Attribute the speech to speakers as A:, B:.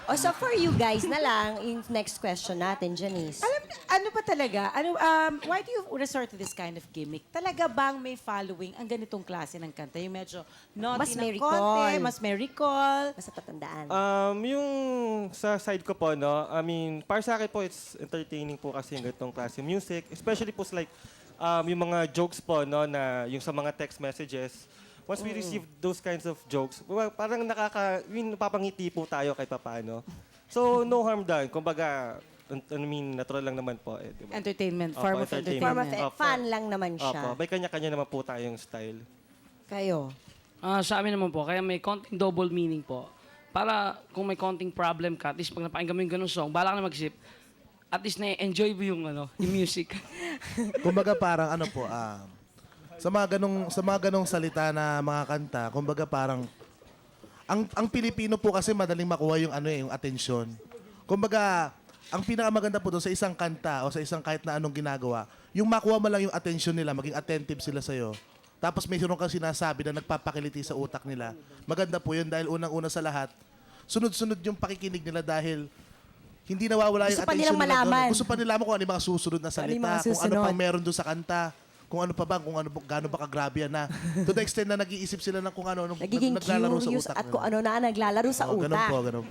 A: O, so for you guys na lang, yung next question natin, Janice.
B: Ano pa talaga? Why do you resort to this kind of gimmick? Talaga bang may following ang ganitong klase ng kanta? Yung medyo
A: Mas
B: naughty
A: may
B: ng konti,
A: recall.
B: mas may recall.
A: Basta patandaan.
C: Yung sa side ko po, no, I mean, para sa akin po, it's entertaining po kasi yung ganitong klase music. Especially po like, yung mga jokes po, no, na yung sa mga text messages. Once we receive those kinds of jokes, parang napapangiti po tayo kahit papaano. So, no harm done. Kumbaga, natural lang naman po. Diba?
B: Entertainment,
C: Opo,
B: form of
C: entertainment.
A: Form of
B: entertainment.
C: Opo.
A: fun lang naman siya.
C: Opo, may kanya-kanya naman po tayong style.
A: Kayo.
D: Sa amin naman po, kaya may konting double meaning po. Para kung may konting problem ka, at least pag napakinggan mo yung ganung song, bala ka na mag-isip, at least na-enjoy mo yung, yung music.
E: Kumbaga parang ano po, sa mga ganong salita na mga kanta, kumbaga parang ang Pilipino po kasi madaling makuha yung yung atensyon. Kumbaga, ang pinakamaganda po doon sa isang kanta o sa isang kahit na anong ginagawa, yung makuha mo lang yung atensyon nila, maging attentive sila sa'yo. Tapos may kang sinasabi na nagpapakiliti sa utak nila. Maganda po yun dahil unang-una sa lahat, sunod-sunod yung pakikinig nila dahil hindi nawawala yung
A: Gusto pa
E: atensyon
A: nilang
E: nila doon.
A: malaman.
E: Gusto pa nila kung ano yung mga susunod na
A: Ano yung
E: salita,
A: mga
E: kung ano
A: susunod.
E: pang meron doon sa kanta. Kung ano pa ba, kung ano, gaano ba kagrabe yan na. To the extent na nag-iisip sila ng kung ano,
A: Nagiging
E: naglalaro sa
A: curious
E: utak
A: at
E: nila.
A: kung ano na naglalaro sa
E: Oo,
A: utak.
E: ganun po.